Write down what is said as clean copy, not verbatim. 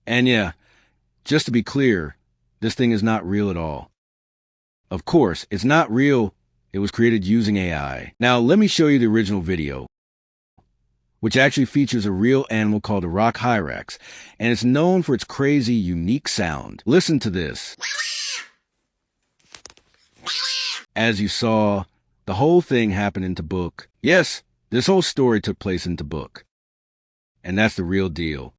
And yeah, just to be clear, this thing is not real at all. Of course, it's not real. It was created using AI. Now, let me show you the original video, which actually features a real animal called a rock hyrax, and it's known for its crazy, unique sound. Listen to this. As you saw, the whole thing happened in Tabuk. Yes, this whole story took place in Tabuk. And that's the real deal.